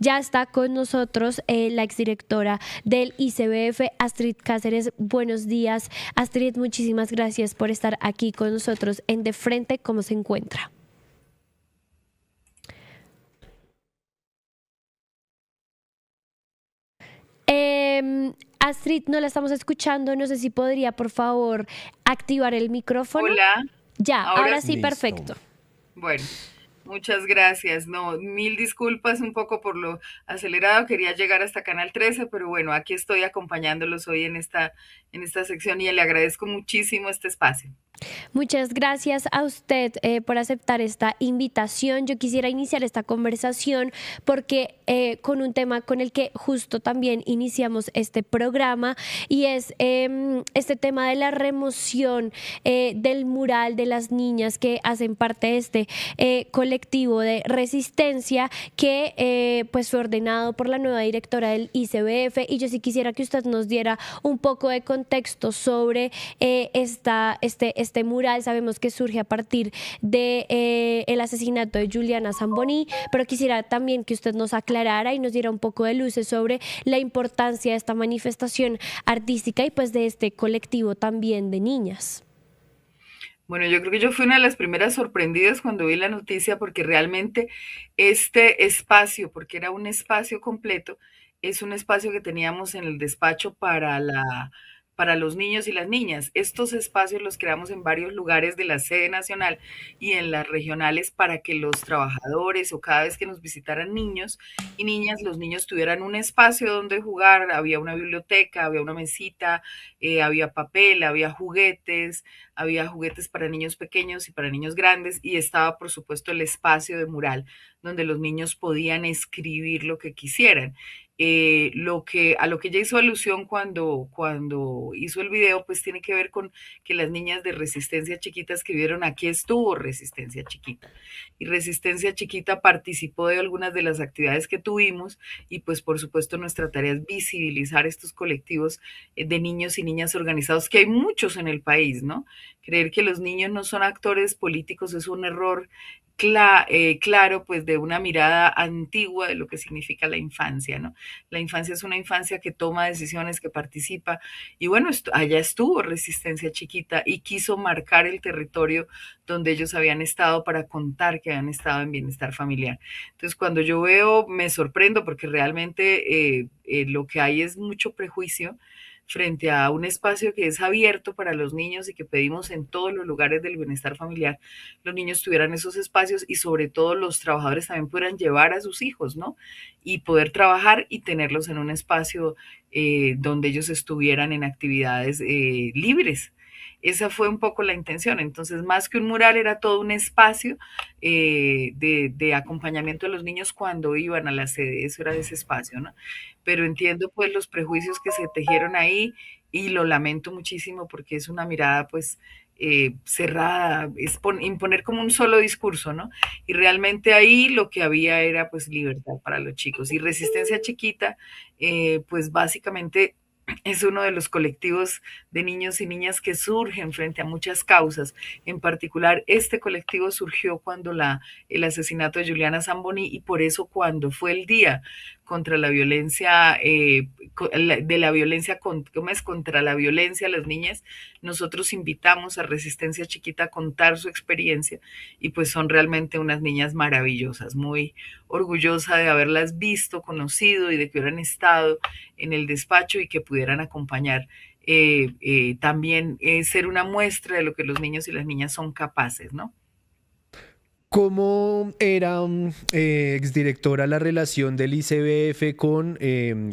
Ya está con nosotros la exdirectora del ICBF, Astrid Cáceres. Buenos días, Astrid. Muchísimas gracias por estar aquí con nosotros en De Frente. ¿Cómo se encuentra? Astrid, no la estamos escuchando. No sé si podría, por favor, activar el micrófono. Hola, Ya, ahora ahora sí, sí. perfecto. Bueno, muchas gracias. No, mil disculpas un poco por lo acelerado. Quería llegar hasta Canal 13, pero bueno, aquí estoy acompañándolos hoy en esta sección y le agradezco muchísimo este espacio. Muchas gracias a usted por aceptar esta invitación. Yo quisiera iniciar esta conversación porque con un tema con el que justo también iniciamos este programa y es este tema de la remoción del mural de las niñas que hacen parte de este colectivo de resistencia que pues fue ordenado por la nueva directora del ICBF, y yo sí quisiera que usted nos diera un poco de contexto sobre este mural. Sabemos que surge a partir de el asesinato de Juliana Zamboni, pero quisiera también que usted nos aclarara y nos diera un poco de luces sobre la importancia de esta manifestación artística y pues de este colectivo también de niñas. Bueno, yo creo que yo fui una de las primeras sorprendidas cuando vi la noticia porque realmente este espacio, porque era un espacio completo, es un espacio que teníamos en el despacho para los niños y las niñas. Estos espacios los creamos en varios lugares de la sede nacional y en las regionales para que los trabajadores o cada vez que nos visitaran niños y niñas, los niños tuvieran un espacio donde jugar. Había una biblioteca, había una mesita, había papel, había juguetes para niños pequeños y para niños grandes, y estaba, por supuesto, el espacio de mural donde los niños podían escribir lo que quisieran. A lo que ella hizo alusión cuando hizo el video, pues tiene que ver con que las niñas de Resistencia Chiquita escribieron: aquí estuvo Resistencia Chiquita. Y Resistencia Chiquita participó de algunas de las actividades que tuvimos, y pues por supuesto nuestra tarea es visibilizar estos colectivos de niños y niñas organizados, que hay muchos en el país, ¿no? Creer que los niños no son actores políticos es un error claro, pues de una mirada antigua de lo que significa la infancia, ¿no? La infancia es una infancia que toma decisiones, que participa, y bueno, allá estuvo Resistencia Chiquita y quiso marcar el territorio donde ellos habían estado para contar que habían estado en bienestar familiar. Entonces, cuando yo veo, me sorprendo porque realmente lo que hay es mucho prejuicio frente a un espacio que es abierto para los niños y que pedimos en todos los lugares del bienestar familiar, los niños tuvieran esos espacios y sobre todo los trabajadores también pudieran llevar a sus hijos, ¿no? Y poder trabajar y tenerlos en un espacio donde ellos estuvieran en actividades libres. Esa fue un poco la intención. Entonces, más que un mural, era todo un espacio de acompañamiento de los niños cuando iban a la sede. Eso era ese espacio, ¿no? Pero entiendo pues los prejuicios que se tejieron ahí y lo lamento muchísimo porque es una mirada pues cerrada, es imponer como un solo discurso, ¿no? Y realmente ahí lo que había era pues libertad para los chicos. Y Resistencia Chiquita, pues básicamente es uno de los colectivos de niños y niñas que surgen frente a muchas causas. En particular, este colectivo surgió cuando el asesinato de Juliana Zamboni, y por eso cuando fue el día contra la violencia, de la violencia, ¿cómo es? Contra la violencia a las niñas, nosotros invitamos a Resistencia Chiquita a contar su experiencia, y pues son realmente unas niñas maravillosas, muy orgullosa de haberlas visto, conocido, y de que hubieran estado en el despacho y que pudieran acompañar también ser una muestra de lo que los niños y las niñas son capaces, ¿no? ¿Cómo era, exdirectora, la relación del ICBF con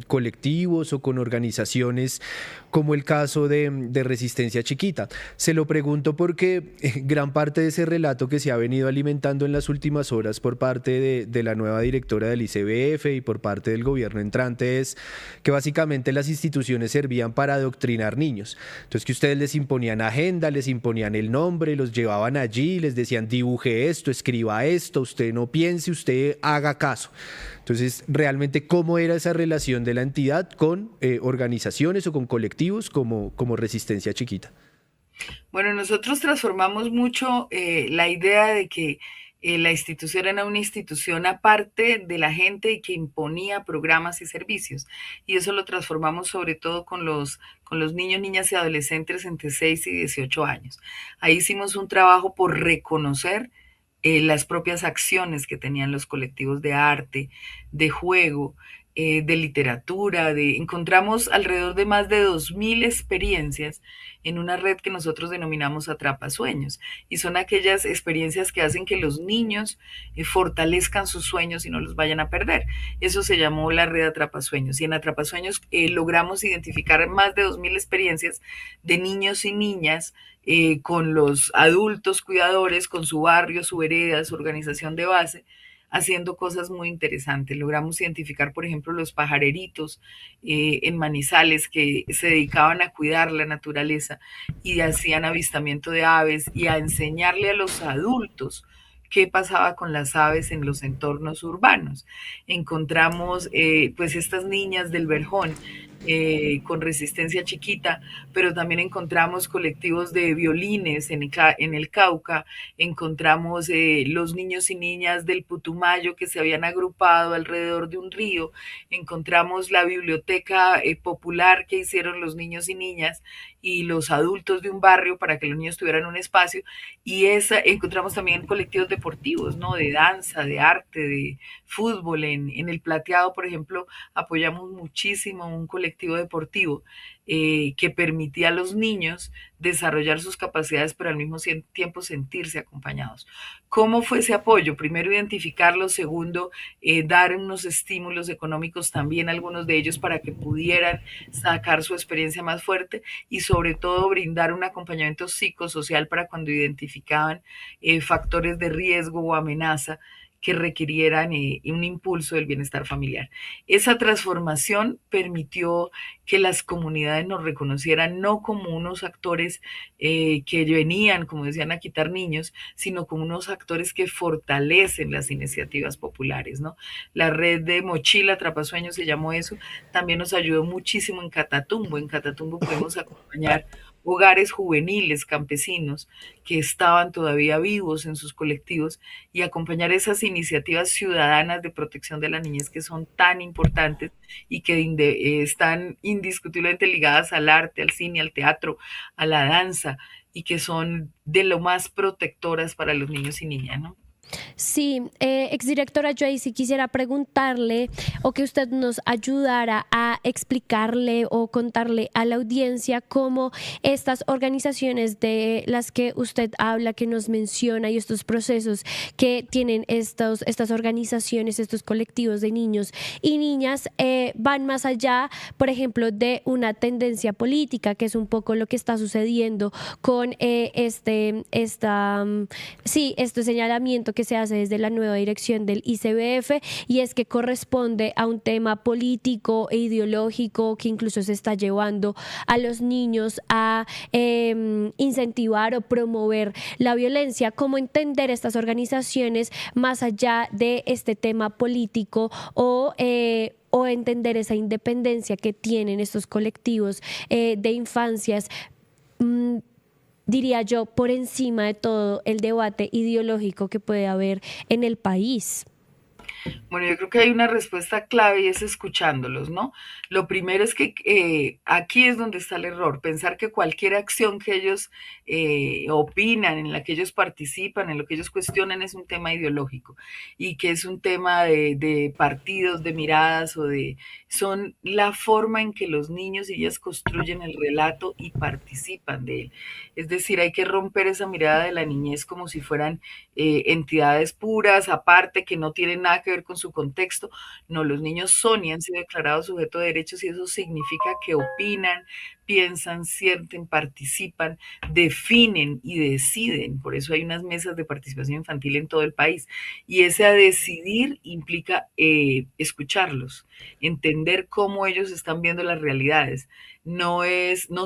colectivos o con organizaciones como el caso de Resistencia Chiquita? Se lo pregunto porque gran parte de ese relato que se ha venido alimentando en las últimas horas por parte de la nueva directora del ICBF y por parte del gobierno entrante es que básicamente las instituciones servían para adoctrinar niños. Entonces, que ustedes les imponían agenda, les imponían el nombre, los llevaban allí, les decían: dibuje esto, escriba esto, usted no piense, usted haga caso. Entonces, realmente, ¿cómo era esa relación de la entidad con organizaciones o con colectivos como Resistencia Chiquita? Bueno, nosotros transformamos mucho la idea de que la institución era una institución aparte de la gente y que imponía programas y servicios. Y eso lo transformamos sobre todo con los niños, niñas y adolescentes entre 6 y 18 años. Ahí hicimos un trabajo por reconocer las propias acciones que tenían los colectivos de arte, de juego, de literatura, encontramos alrededor de más de 2.000 experiencias en una red que nosotros denominamos Atrapasueños. Y son aquellas experiencias que hacen que los niños fortalezcan sus sueños y no los vayan a perder. Eso se llamó la red Atrapasueños. Y en Atrapasueños logramos identificar más de 2.000 experiencias de niños y niñas con los adultos cuidadores, con su barrio, su vereda, su organización de base, haciendo cosas muy interesantes. Logramos identificar, por ejemplo, los pajareritos en Manizales que se dedicaban a cuidar la naturaleza y hacían avistamiento de aves y a enseñarle a los adultos qué pasaba con las aves en los entornos urbanos. Encontramos pues estas niñas del Verjón con resistencia chiquita, pero también encontramos colectivos de violines en el Cauca, encontramos los niños y niñas del Putumayo que se habían agrupado alrededor de un río, encontramos la biblioteca popular que hicieron los niños y niñas y los adultos de un barrio para que los niños tuvieran un espacio, y encontramos también colectivos deportivos, ¿no? De danza, de arte, de fútbol. En el Plateado, por ejemplo, apoyamos muchísimo un colectivo deportivo que permitía a los niños desarrollar sus capacidades, pero al mismo tiempo sentirse acompañados. ¿Cómo fue ese apoyo? Primero, identificarlo. Segundo, dar unos estímulos económicos también a algunos de ellos para que pudieran sacar su experiencia más fuerte, y sobre todo brindar un acompañamiento psicosocial para cuando identificaban factores de riesgo o amenaza que requirieran un impulso del bienestar familiar. Esa transformación permitió que las comunidades nos reconocieran no como unos actores que venían, como decían, a quitar niños, sino como unos actores que fortalecen las iniciativas populares, ¿no? La red de Mochila Atrapasueños se llamó eso, también nos ayudó muchísimo en Catatumbo. En Catatumbo pudimos acompañar hogares juveniles campesinos que estaban todavía vivos en sus colectivos y acompañar esas iniciativas ciudadanas de protección de la niñez que son tan importantes y que están indiscutiblemente ligadas al arte, al cine, al teatro, a la danza, y que son de lo más protectoras para los niños y niñas, ¿no? Sí, exdirectora, yo ahí sí quisiera preguntarle o que usted nos ayudara a explicarle o contarle a la audiencia cómo estas organizaciones de las que usted habla, que nos menciona, y estos procesos que tienen estas organizaciones, estos colectivos de niños y niñas, van más allá, por ejemplo, de una tendencia política, que es un poco lo que está sucediendo con este señalamiento que se hace desde la nueva dirección del ICBF, y es que corresponde a un tema político e ideológico que incluso se está llevando a los niños a incentivar o promover la violencia. ¿Cómo entender estas organizaciones más allá de este tema político o entender esa independencia que tienen estos colectivos de infancias? Diría yo, por encima de todo el debate ideológico que puede haber en el país. Bueno, yo creo que hay una respuesta clave y es escuchándolos, ¿no? Lo primero es que aquí es donde está el error, pensar que cualquier acción que ellos opinan, en la que ellos participan, en lo que ellos cuestionan, es un tema ideológico y que es un tema de partidos, de miradas son la forma en que los niños y ellas construyen el relato y participan de él. Es decir, hay que romper esa mirada de la niñez como si fueran entidades puras, aparte, que no tienen nada que ver con su contexto. No, los niños son y han sido declarados sujetos de derechos, y eso significa que opinan, piensan, sienten, participan, definen y deciden. Por eso hay unas mesas de participación infantil en todo el país. Y ese a decidir implica escucharlos, entender cómo ellos están viendo las realidades. No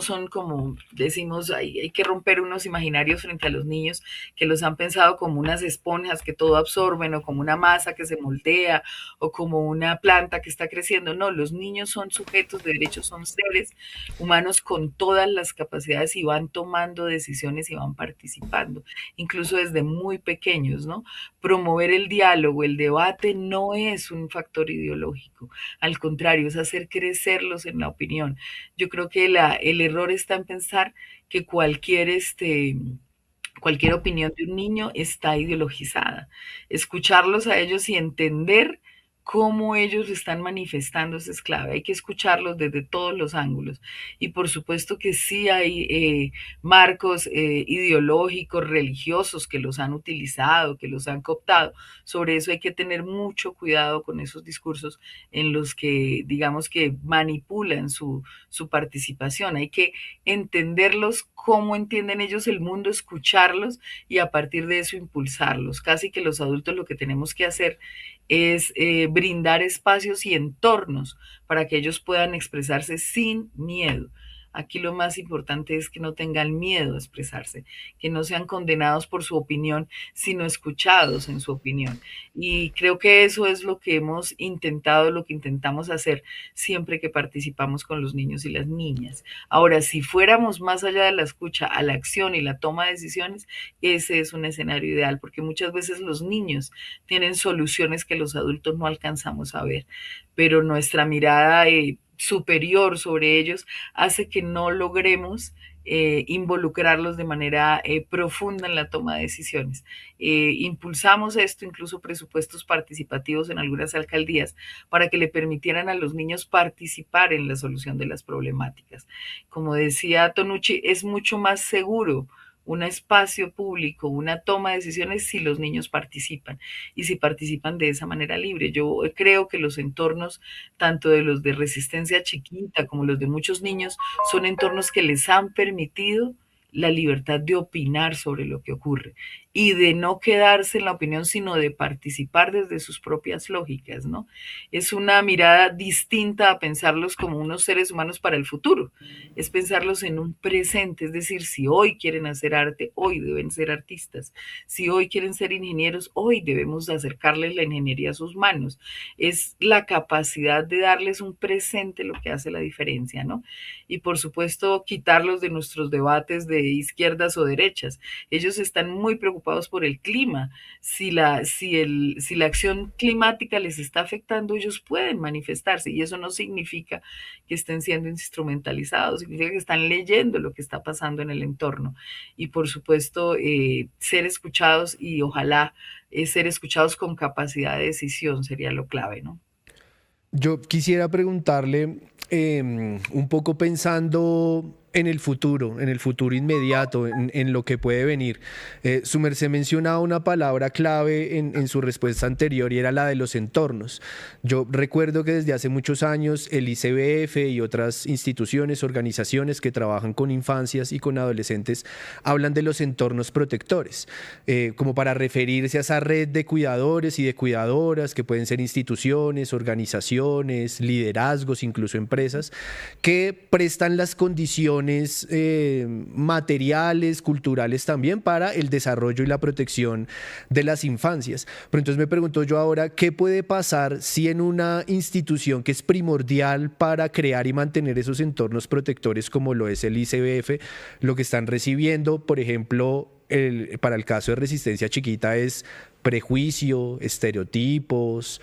son como decimos, hay que romper unos imaginarios frente a los niños que los han pensado como unas esponjas que todo absorben, o como una masa que se moldea, o como una planta que está creciendo. No, los niños son sujetos de derechos, son seres humanos humanos con todas las capacidades y van tomando decisiones y van participando, incluso desde muy pequeños, ¿no? Promover el diálogo, el debate no es un factor ideológico, al contrario, es hacer crecerlos en la opinión. Yo creo que el error está en pensar que cualquier opinión de un niño está ideologizada. Escucharlos a ellos y entender cómo ellos están manifestando es clave. Hay que escucharlos desde todos los ángulos. Y por supuesto que sí hay marcos ideológicos, religiosos que los han utilizado, que los han cooptado. Sobre eso hay que tener mucho cuidado con esos discursos en los que, digamos que manipulan su participación. Hay que entenderlos, cómo entienden ellos el mundo, escucharlos y a partir de eso impulsarlos. Casi que los adultos lo que tenemos que hacer es brindar espacios y entornos para que ellos puedan expresarse sin miedo. Aquí lo más importante es que no tengan miedo a expresarse, que no sean condenados por su opinión, sino escuchados en su opinión. Y creo que eso es lo que hemos intentado, lo que intentamos hacer siempre que participamos con los niños y las niñas. Ahora, si fuéramos más allá de la escucha, a la acción y la toma de decisiones, ese es un escenario ideal, porque muchas veces los niños tienen soluciones que los adultos no alcanzamos a ver, pero nuestra mirada superior sobre ellos hace que no logremos involucrarlos de manera profunda en la toma de decisiones. Impulsamos esto, incluso presupuestos participativos en algunas alcaldías, para que le permitieran a los niños participar en la solución de las problemáticas. Como decía Tonucci, es mucho más seguro un espacio público, una toma de decisiones si los niños participan y si participan de esa manera libre. Yo creo que los entornos, tanto de los de resistencia chiquita como los de muchos niños, son entornos que les han permitido la libertad de opinar sobre lo que ocurre y de no quedarse en la opinión, sino de participar desde sus propias lógicas, ¿no? Es una mirada distinta a pensarlos como unos seres humanos para el futuro, es pensarlos en un presente, es decir, si hoy quieren hacer arte, hoy deben ser artistas, si hoy quieren ser ingenieros, hoy debemos acercarles la ingeniería a sus manos, es la capacidad de darles un presente lo que hace la diferencia, ¿no? Y por supuesto, quitarlos de nuestros debates de izquierdas o derechas. Ellos están muy preocupados por el clima. Si la acción climática les está afectando, ellos pueden manifestarse y eso no significa que estén siendo instrumentalizados, significa que están leyendo lo que está pasando en el entorno. Y por supuesto, ser escuchados y ojalá ser escuchados con capacidad de decisión sería lo clave, ¿no? Yo quisiera preguntarle, un poco pensando en el futuro inmediato, en lo que puede venir. Su merced mencionaba una palabra clave en su respuesta anterior y era la de los entornos. Yo recuerdo que desde hace muchos años el ICBF y otras instituciones, organizaciones que trabajan con infancias y con adolescentes hablan de los entornos protectores, como para referirse a esa red de cuidadores y de cuidadoras que pueden ser instituciones, organizaciones, liderazgos, incluso empresas, que prestan las condiciones materiales, culturales también para el desarrollo y la protección de las infancias. Pero entonces me pregunto yo ahora, ¿qué puede pasar si en una institución que es primordial para crear y mantener esos entornos protectores como lo es el ICBF, lo que están recibiendo, por ejemplo, para el caso de resistencia chiquita es prejuicio, estereotipos,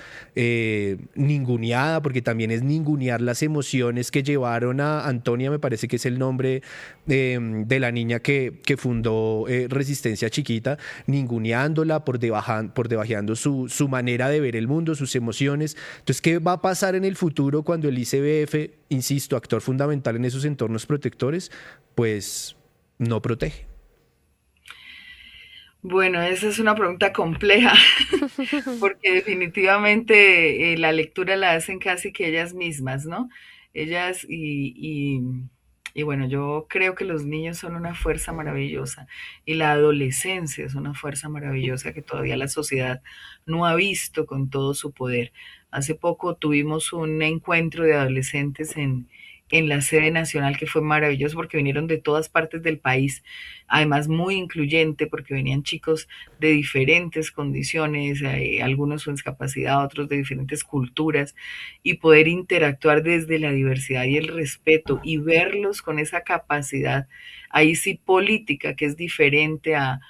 ninguneada, porque también es ningunear las emociones que llevaron a Antonia, me parece que es el nombre de la niña que fundó Resistencia Chiquita, ninguneándola por debajeando su manera de ver el mundo, sus emociones. Entonces, ¿qué va a pasar en el futuro cuando el ICBF, insisto, actor fundamental en esos entornos protectores, pues no protege? Bueno, esa es una pregunta compleja, porque definitivamente la lectura la hacen casi que ellas mismas, ¿no? Ellas y bueno, yo creo que los niños son una fuerza maravillosa y la adolescencia es una fuerza maravillosa que todavía la sociedad no ha visto con todo su poder. Hace poco tuvimos un encuentro de adolescentes en la sede nacional, que fue maravilloso porque vinieron de todas partes del país, además muy incluyente porque venían chicos de diferentes condiciones, algunos con discapacidad, otros de diferentes culturas, y poder interactuar desde la diversidad y el respeto y verlos con esa capacidad, ahí sí política, que es diferente a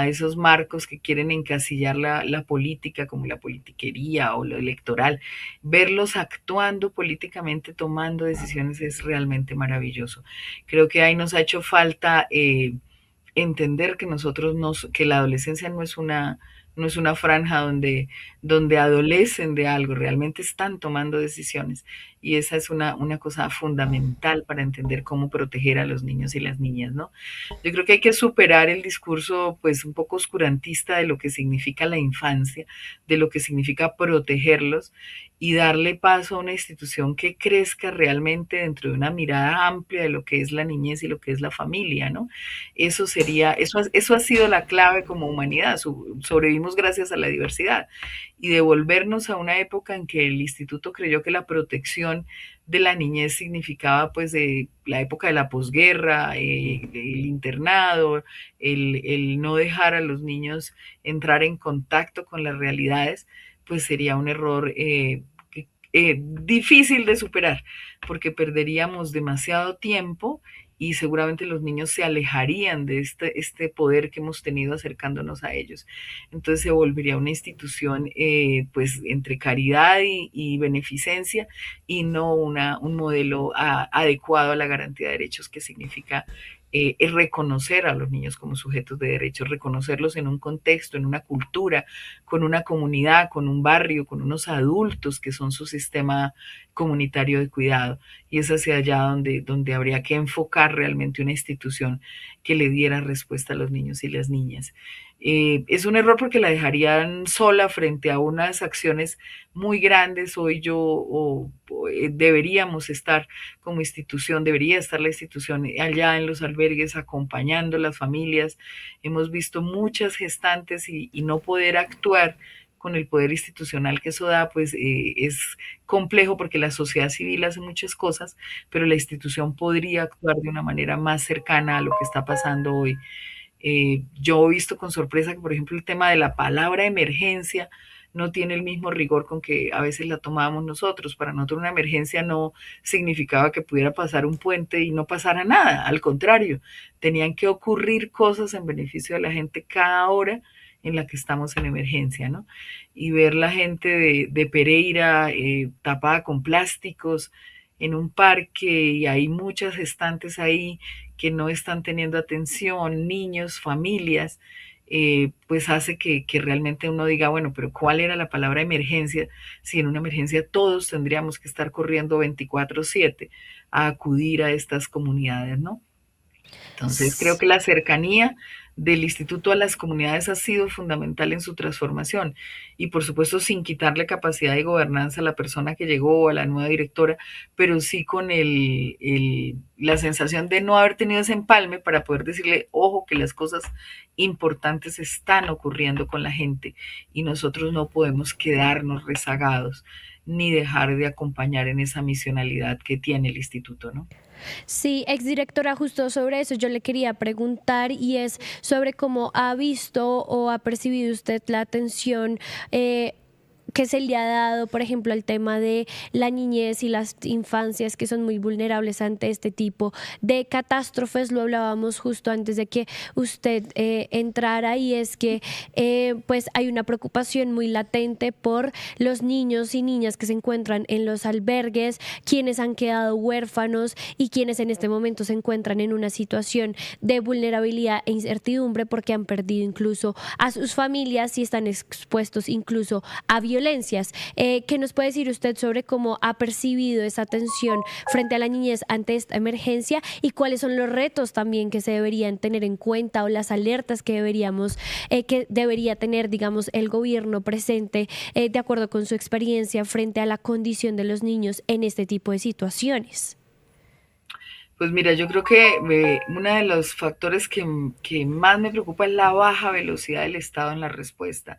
esos marcos que quieren encasillar la política como la politiquería o lo electoral. Verlos actuando políticamente, tomando decisiones es realmente maravilloso. Creo que ahí nos ha hecho falta entender que que la adolescencia no es una franja donde adolecen de algo, realmente están tomando decisiones. Y esa es una cosa fundamental para entender cómo proteger a los niños y las niñas, ¿no? Yo creo que hay que superar el discurso, pues, un poco oscurantista de lo que significa la infancia, de lo que significa protegerlos y darle paso a una institución que crezca realmente dentro de una mirada amplia de lo que es la niñez y lo que es la familia, ¿no? Eso ha sido la clave como humanidad. Sobrevivimos gracias a la diversidad y devolvernos a una época en que el instituto creyó que la protección de la niñez significaba pues la época de la posguerra, el internado, el no dejar a los niños entrar en contacto con las realidades, pues sería un error difícil de superar, porque perderíamos demasiado tiempo y seguramente los niños se alejarían de este poder que hemos tenido acercándonos a ellos. Entonces se volvería una institución pues entre caridad y beneficencia y no un modelo adecuado a la garantía de derechos que significa es reconocer a los niños como sujetos de derechos, reconocerlos en un contexto, en una cultura, con una comunidad, con un barrio, con unos adultos que son su sistema comunitario de cuidado. Y es hacia allá donde habría que enfocar realmente una institución que le diera respuesta a los niños y las niñas. Es un error porque la dejarían sola frente a unas acciones muy grandes. Hoy deberíamos estar como institución, debería estar la institución allá en los albergues acompañando a las familias. Hemos visto muchas gestantes y no poder actuar con el poder institucional que eso da, pues es complejo porque la sociedad civil hace muchas cosas, pero la institución podría actuar de una manera más cercana a lo que está pasando hoy. Yo he visto con sorpresa que, por ejemplo, el tema de la palabra emergencia no tiene el mismo rigor con que a veces la tomábamos nosotros. Para nosotros una emergencia no significaba que pudiera pasar un puente y no pasara nada. Al contrario, tenían que ocurrir cosas en beneficio de la gente cada hora en la que estamos en emergencia, ¿no? Y ver la gente de Pereira tapada con plásticos en un parque y hay muchas gestantes ahí que no están teniendo atención, niños, familias, pues hace que realmente uno diga, bueno, pero ¿cuál era la palabra emergencia? Si en una emergencia todos tendríamos que estar corriendo 24/7 a acudir a estas comunidades, ¿no? Entonces, creo que la cercanía del instituto a las comunidades ha sido fundamental en su transformación y por supuesto sin quitarle capacidad de gobernanza a la persona que llegó, a la nueva directora, pero sí con la sensación de no haber tenido ese empalme para poder decirle, ojo, que las cosas importantes están ocurriendo con la gente y nosotros no podemos quedarnos rezagados ni dejar de acompañar en esa misionalidad que tiene el instituto, ¿no? Sí, exdirectora, justo sobre eso yo le quería preguntar y es sobre cómo ha visto o ha percibido usted la atención que se le ha dado, por ejemplo, al tema de la niñez y las infancias que son muy vulnerables ante este tipo de catástrofes. Lo hablábamos justo antes de que usted entrara y es que pues hay una preocupación muy latente por los niños y niñas que se encuentran en los albergues, quienes han quedado huérfanos y quienes en este momento se encuentran en una situación de vulnerabilidad e incertidumbre porque han perdido incluso a sus familias y están expuestos incluso a violencias. ¿Qué nos puede decir usted sobre cómo ha percibido esa atención frente a la niñez ante esta emergencia y cuáles son los retos también que se deberían tener en cuenta o las alertas que debería tener, digamos, el gobierno presente de acuerdo con su experiencia frente a la condición de los niños en este tipo de situaciones? Pues mira, yo creo que uno de los factores que más me preocupa es la baja velocidad del Estado en la respuesta.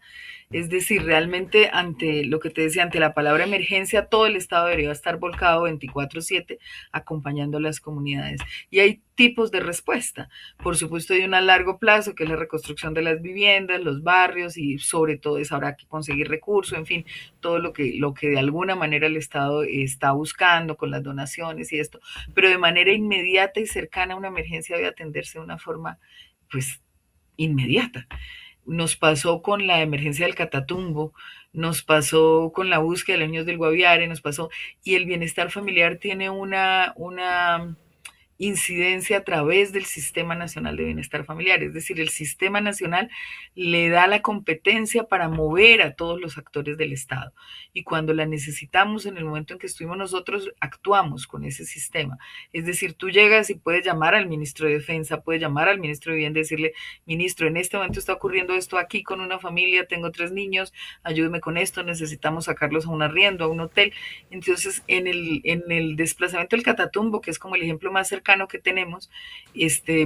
Es decir, realmente ante lo que te decía, ante la palabra emergencia, todo el Estado debería estar volcado 24/7 acompañando a las comunidades. Y hay tipos de respuesta. Por supuesto, hay una a largo plazo, que es la reconstrucción de las viviendas, los barrios y sobre todo es habrá que conseguir recursos, en fin, todo lo que de alguna manera el Estado está buscando con las donaciones y esto. Pero de manera inmediata y cercana a una emergencia debe atenderse de una forma, pues, inmediata. Nos pasó con la emergencia del Catatumbo, nos pasó con la búsqueda de los niños del Guaviare, nos pasó, y el bienestar familiar tiene una incidencia a través del Sistema Nacional de Bienestar Familiar. Es decir, el Sistema Nacional le da la competencia para mover a todos los actores del Estado. Y cuando la necesitamos, en el momento en que estuvimos nosotros, actuamos con ese sistema. Es decir, tú llegas y puedes llamar al ministro de Defensa, puedes llamar al ministro de Vivienda y decirle, ministro, en este momento está ocurriendo esto aquí con una familia, tengo 3 niños, ayúdeme con esto, necesitamos sacarlos a un arriendo, a un hotel. Entonces, en el desplazamiento del Catatumbo, que es como el ejemplo más cercano que tenemos,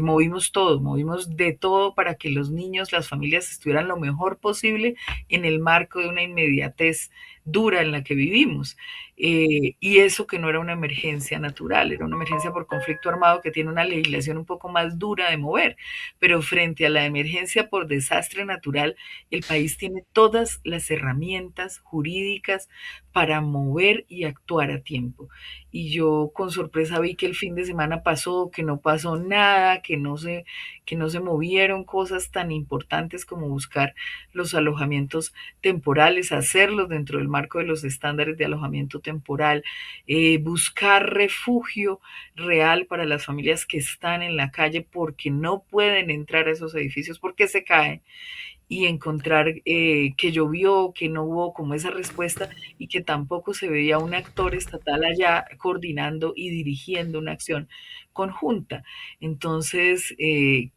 movimos todo, movimos de todo para que los niños, las familias estuvieran lo mejor posible en el marco de una inmediatez dura en la que vivimos. Y eso que no era una emergencia natural, era una emergencia por conflicto armado que tiene una legislación un poco más dura de mover, pero frente a la emergencia por desastre natural, el país tiene todas las herramientas jurídicas para mover y actuar a tiempo. Y yo con sorpresa vi que el fin de semana pasó, que no pasó nada, que no se movieron cosas tan importantes como buscar los alojamientos temporales, hacerlos dentro del marco de los estándares de alojamiento temporal, buscar refugio real para las familias que están en la calle porque no pueden entrar a esos edificios porque se caen y encontrar que llovió, que no hubo como esa respuesta y que tampoco se veía un actor estatal allá coordinando y dirigiendo una acción conjunta. Entonces,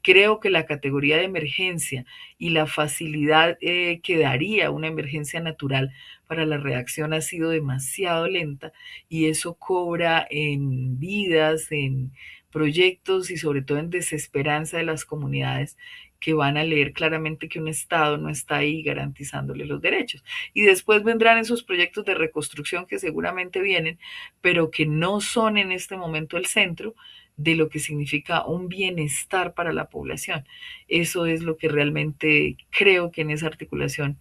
creo que la categoría de emergencia y la facilidad que daría una emergencia natural para la reacción ha sido demasiado lenta y eso cobra en vidas, en proyectos y sobre todo en desesperanza de las comunidades que van a leer claramente que un Estado no está ahí garantizándole los derechos. Y después vendrán esos proyectos de reconstrucción que seguramente vienen, pero que no son en este momento el centro de lo que significa un bienestar para la población. Eso es lo que realmente creo que en esa articulación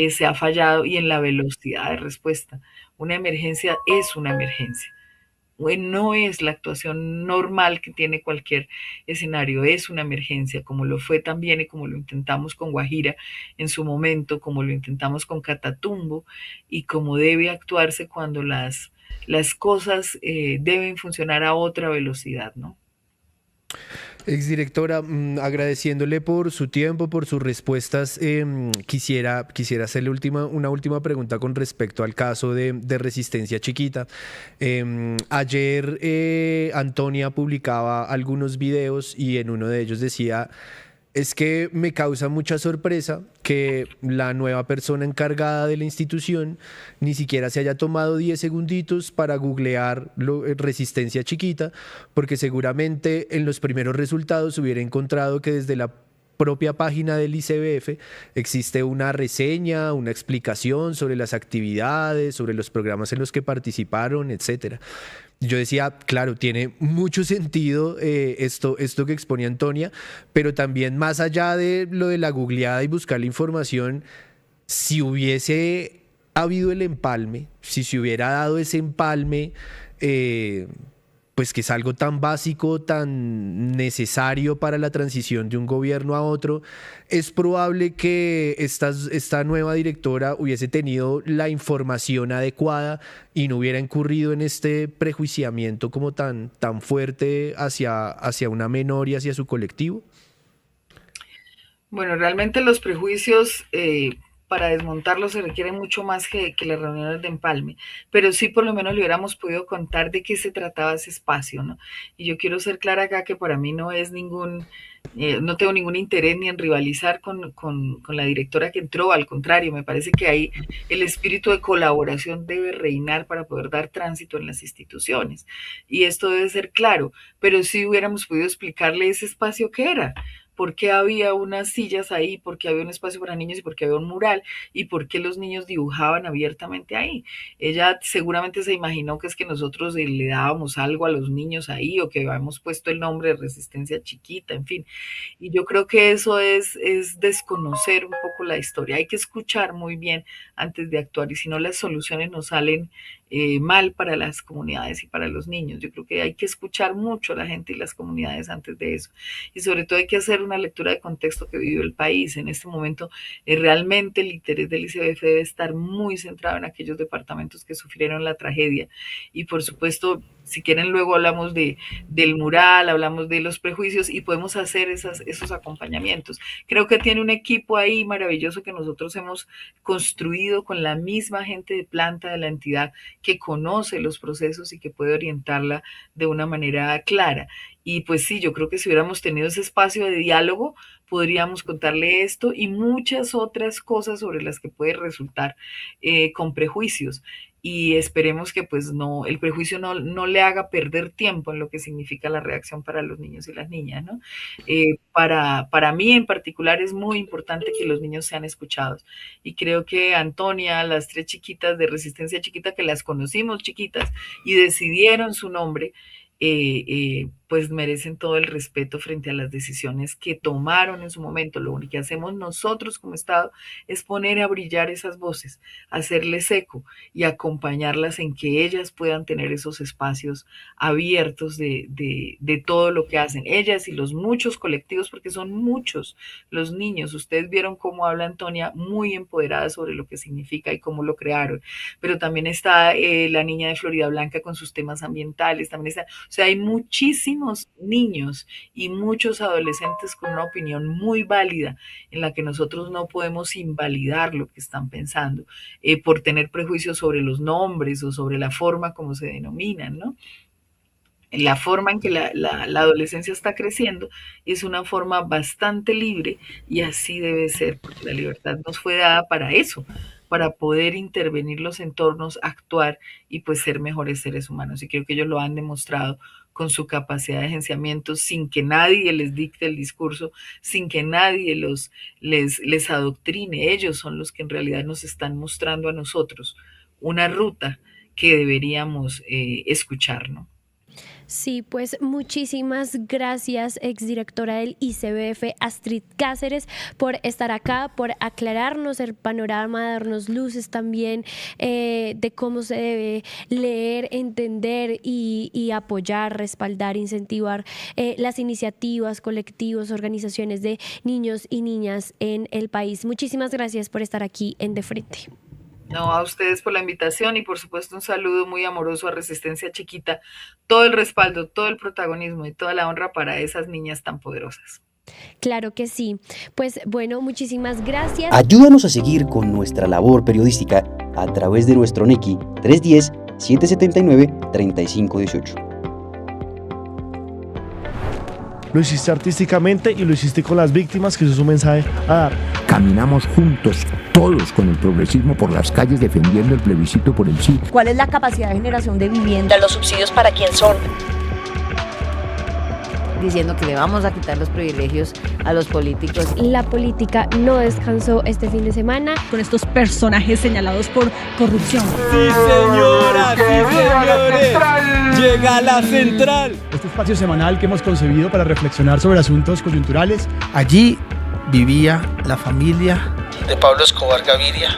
se ha fallado y en la velocidad de respuesta. Una emergencia es una emergencia. No es la actuación normal que tiene cualquier escenario, es una emergencia, como lo fue también y como lo intentamos con Guajira en su momento, como lo intentamos con Catatumbo y como debe actuarse cuando las cosas deben funcionar a otra velocidad, ¿no? Exdirectora, agradeciéndole por su tiempo, por sus respuestas, quisiera hacerle una última pregunta con respecto al caso de Resistencia Chiquita. Ayer Antonia publicaba algunos videos y en uno de ellos decía: es que me causa mucha sorpresa que la nueva persona encargada de la institución ni siquiera se haya tomado 10 segunditos para googlear Resistencia Chiquita, porque seguramente en los primeros resultados hubiera encontrado que desde la propia página del ICBF existe una reseña, una explicación sobre las actividades, sobre los programas en los que participaron, etcétera. Yo decía, claro, tiene mucho sentido esto que expone Antonia, pero también más allá de lo de la googleada y buscar la información, si hubiese habido el empalme, si se hubiera dado ese empalme, pues que es algo tan básico, tan necesario para la transición de un gobierno a otro, es probable que esta nueva directora hubiese tenido la información adecuada y no hubiera incurrido en este prejuiciamiento como tan fuerte hacia una menor y hacia su colectivo. Bueno, realmente los prejuicios para desmontarlos se requieren mucho más que las reuniones de empalme, pero sí por lo menos le hubiéramos podido contar de qué se trataba ese espacio, ¿no? Y yo quiero ser clara acá que para mí no es no tengo ningún interés ni en rivalizar con la directora que entró, al contrario, me parece que ahí el espíritu de colaboración debe reinar para poder dar tránsito en las instituciones. Y esto debe ser claro, pero sí hubiéramos podido explicarle ese espacio que era, por qué había unas sillas ahí, por qué había un espacio para niños y por qué había un mural y por qué los niños dibujaban abiertamente ahí. Ella seguramente se imaginó que es que nosotros le dábamos algo a los niños ahí o que habíamos puesto el nombre de Resistencia Chiquita, en fin. Y yo creo que eso es desconocer un poco la historia. Hay que escuchar muy bien antes de actuar y si no las soluciones nos salen mal para las comunidades y para los niños. Yo creo que hay que escuchar mucho a la gente y las comunidades antes de eso. Y sobre todo hay que hacer una lectura de contexto que vive el país. En este momento realmente el interés del ICBF debe estar muy centrado en aquellos departamentos que sufrieron la tragedia. Y por supuesto, si quieren luego hablamos del mural, hablamos de los prejuicios y podemos hacer esos acompañamientos. Creo que tiene un equipo ahí maravilloso que nosotros hemos construido con la misma gente de planta de la entidad que conoce los procesos y que puede orientarla de una manera clara. Y pues sí, yo creo que si hubiéramos tenido ese espacio de diálogo, podríamos contarle esto y muchas otras cosas sobre las que puede resultar con prejuicios. Y esperemos que pues no, el prejuicio no le haga perder tiempo en lo que significa la reacción para los niños y las niñas, ¿no? Para mí en particular es muy importante que los niños sean escuchados. Y creo que Antonia, las 3 chiquitas de Resistencia Chiquita, que las conocimos chiquitas y decidieron su nombre, pues merecen todo el respeto frente a las decisiones que tomaron en su momento. Lo único que hacemos nosotros como Estado es poner a brillar esas voces, hacerles eco y acompañarlas en que ellas puedan tener esos espacios abiertos de todo lo que hacen. Ellas y los muchos colectivos, porque son muchos los niños. Ustedes vieron cómo habla Antonia, muy empoderada sobre lo que significa y cómo lo crearon. Pero también está la niña de Florida Blanca con sus temas ambientales, también está, o sea, hay muchísimos niños y muchos adolescentes con una opinión muy válida en la que nosotros no podemos invalidar lo que están pensando por tener prejuicios sobre los nombres o sobre la forma como se denominan, ¿no? La forma en que la adolescencia está creciendo es una forma bastante libre y así debe ser, porque la libertad nos fue dada para eso, para poder intervenir los entornos, actuar y pues ser mejores seres humanos. Y creo que ellos lo han demostrado con su capacidad de agenciamiento sin que nadie les dicte el discurso, sin que nadie les adoctrine. Ellos son los que en realidad nos están mostrando a nosotros una ruta que deberíamos escuchar, ¿no? Sí, pues muchísimas gracias, exdirectora del ICBF, Astrid Cáceres, por estar acá, por aclararnos el panorama, darnos luces también de cómo se debe leer, entender y apoyar, respaldar, incentivar las iniciativas, colectivos, organizaciones de niños y niñas en el país. Muchísimas gracias por estar aquí en De Frente. No, a ustedes por la invitación y por supuesto un saludo muy amoroso a Resistencia Chiquita, todo el respaldo, todo el protagonismo y toda la honra para esas niñas tan poderosas. Claro que sí. Pues bueno, muchísimas gracias. Ayúdanos a seguir con nuestra labor periodística a través de nuestro NECI 310-779-3518. Lo hiciste artísticamente y lo hiciste con las víctimas, que eso es un mensaje a dar. Caminamos juntos, todos con el progresismo por las calles defendiendo el plebiscito por el sí. ¿Cuál es la capacidad de generación de vivienda? ¿Los subsidios para quién son? Diciendo que le vamos a quitar los privilegios a los políticos. La política no descansó este fin de semana. Con estos personajes señalados por corrupción. Sí, señora, sí, señores. Llega la central. Este espacio semanal que hemos concebido para reflexionar sobre asuntos coyunturales. Allí vivía la familia de Pablo Escobar Gaviria.